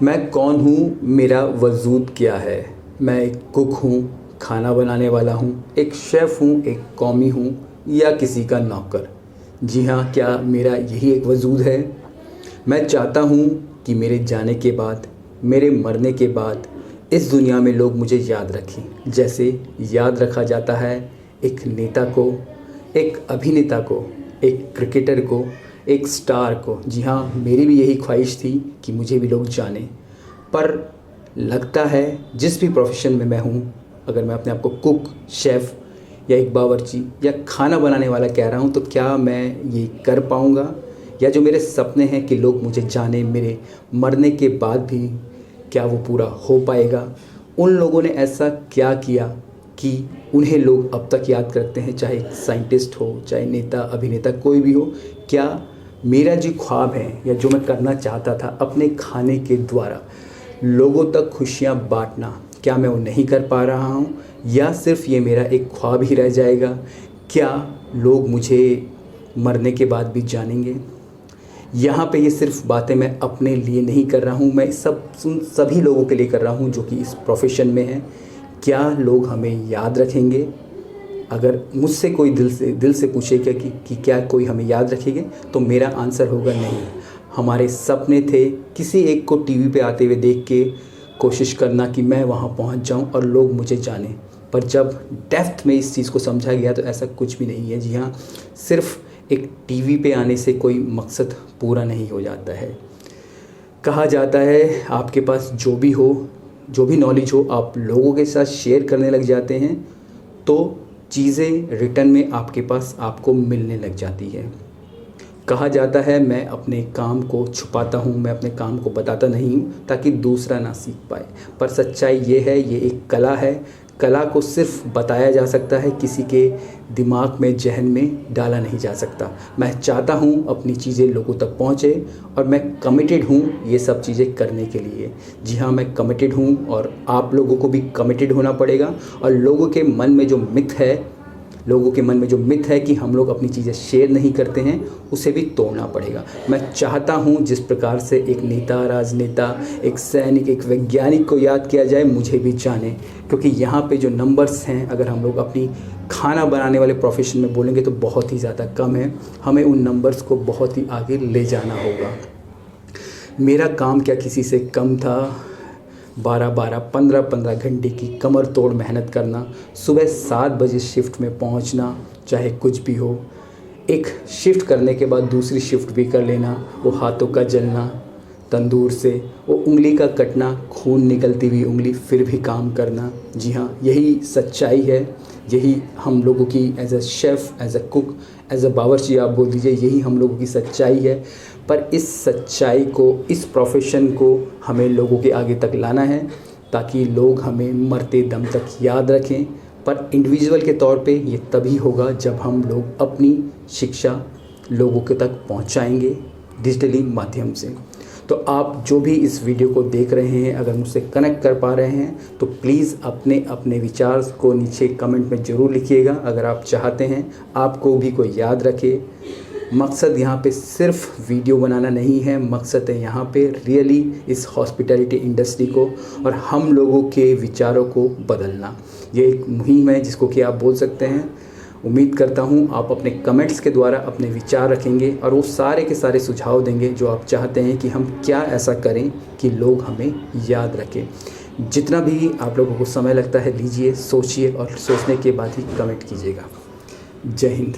मैं कौन हूँ, मेरा वजूद क्या है। मैं एक कुक हूँ, खाना बनाने वाला हूँ, एक शेफ़ हूँ, एक कौमी हूँ या किसी का नौकर। जी हाँ, क्या मेरा यही एक वजूद है। मैं चाहता हूँ कि मेरे जाने के बाद, मेरे मरने के बाद इस दुनिया में लोग मुझे याद रखें, जैसे याद रखा जाता है एक नेता को, एक अभिनेता को, एक क्रिकेटर को, एक स्टार को। जी हाँ, मेरी भी यही ख्वाहिश थी कि मुझे भी लोग जानें। पर लगता है जिस भी प्रोफेशन में मैं हूँ, अगर मैं अपने आप को कुक, शेफ़ या एक बावर्ची या खाना बनाने वाला कह रहा हूँ, तो क्या मैं ये कर पाऊँगा, या जो मेरे सपने हैं कि लोग मुझे जानें मेरे मरने के बाद भी, क्या वो पूरा हो पाएगा। उन लोगों ने ऐसा क्या किया कि उन्हें लोग अब तक याद करते हैं, चाहे साइंटिस्ट हो, चाहे नेता, अभिनेता, कोई भी हो। क्या मेरा जो ख्वाब है या जो मैं करना चाहता था अपने खाने के द्वारा लोगों तक खुशियाँ बांटना, क्या मैं वो नहीं कर पा रहा हूँ, या सिर्फ ये मेरा एक ख्वाब ही रह जाएगा। क्या लोग मुझे मरने के बाद भी जानेंगे। यहाँ पे ये सिर्फ बातें मैं अपने लिए नहीं कर रहा हूँ, मैं सभी लोगों के लिए कर रहा हूँ जो कि इस प्रोफेशन में हैं। क्या लोग हमें याद रखेंगे। अगर मुझसे कोई दिल से पूछेगा कि क्या कोई हमें याद रखेंगे, तो मेरा आंसर होगा नहीं। हमारे सपने थे किसी एक को टीवी पे आते हुए देख के कोशिश करना कि मैं वहाँ पहुँच जाऊँ और लोग मुझे जानें। पर जब डेप्थ में इस चीज़ को समझा गया तो ऐसा कुछ भी नहीं है। जी हाँ, सिर्फ एक टीवी पे आने से कोई मकसद पूरा नहीं हो जाता है। कहा जाता है आपके पास जो भी हो, जो भी नॉलेज हो, आप लोगों के साथ शेयर करने लग जाते हैं तो चीज़ें रिटर्न में आपके पास आपको मिलने लग जाती है। कहा जाता है मैं अपने काम को छुपाता हूँ, मैं अपने काम को बताता नहीं हूँ ताकि दूसरा ना सीख पाए। पर सच्चाई ये है, ये एक कला है। कला को सिर्फ बताया जा सकता है, किसी के दिमाग में, जहन में डाला नहीं जा सकता। मैं चाहता हूँ अपनी चीज़ें लोगों तक पहुँचे और मैं कमिटेड हूँ ये सब चीज़ें करने के लिए। जी हाँ, मैं कमिटेड हूँ और आप लोगों को भी कमिटेड होना पड़ेगा। और लोगों के मन में जो मिथ है, लोगों के मन में जो मिथ है कि हम लोग अपनी चीज़ें शेयर नहीं करते हैं, उसे भी तोड़ना पड़ेगा। मैं चाहता हूँ जिस प्रकार से एक नेता, राजनेता, एक सैनिक, एक वैज्ञानिक को याद किया जाए, मुझे भी जाने। क्योंकि यहाँ पे जो नंबर्स हैं, अगर हम लोग अपनी खाना बनाने वाले प्रोफेशन में बोलेंगे तो बहुत ही ज़्यादा कम है। हमें उन नंबर्स को बहुत ही आगे ले जाना होगा। मेरा काम क्या किसी से कम था। 12-12, 15-15 घंटे की कमर तोड़ मेहनत करना, सुबह 7 बजे शिफ्ट में पहुंचना, चाहे कुछ भी हो। एक शिफ्ट करने के बाद दूसरी शिफ्ट भी कर लेना, वो हाथों का जलना तंदूर से, वो उंगली का कटना, खून निकलती हुई उंगली, फिर भी काम करना। जी हाँ, यही सच्चाई है। यही हम लोगों की as a chef, as a cook, as a बावर्ची आप बोल दीजिए, यही हम लोगों की सच्चाई है। पर इस सच्चाई को, इस प्रोफेशन को हमें लोगों के आगे तक लाना है ताकि लोग हमें मरते दम तक याद रखें। पर इंडिविजुअल के तौर पे ये तभी होगा जब हम लोग अपनी शिक्षा लोगों के तक पहुंचाएंगे डिजिटली माध्यम से। तो आप जो भी इस वीडियो को देख रहे हैं, अगर मुझसे कनेक्ट कर पा रहे हैं तो प्लीज़ अपने अपने विचार को नीचे कमेंट में ज़रूर लिखिएगा। अगर आप चाहते हैं आपको भी कोई याद रखे। मकसद यहाँ पे सिर्फ वीडियो बनाना नहीं है, मकसद है यहाँ पे रियली इस हॉस्पिटैलिटी इंडस्ट्री को और हम लोगों के विचारों को बदलना। ये एक मुहिम है जिसको कि आप बोल सकते हैं। उम्मीद करता हूँ आप अपने कमेंट्स के द्वारा अपने विचार रखेंगे और वो सारे के सारे सुझाव देंगे जो आप चाहते हैं कि हम क्या ऐसा करें कि लोग हमें याद रखें। जितना भी आप लोगों को समय लगता है लीजिए, सोचिए और सोचने के बाद ही कमेंट कीजिएगा। जय हिंद।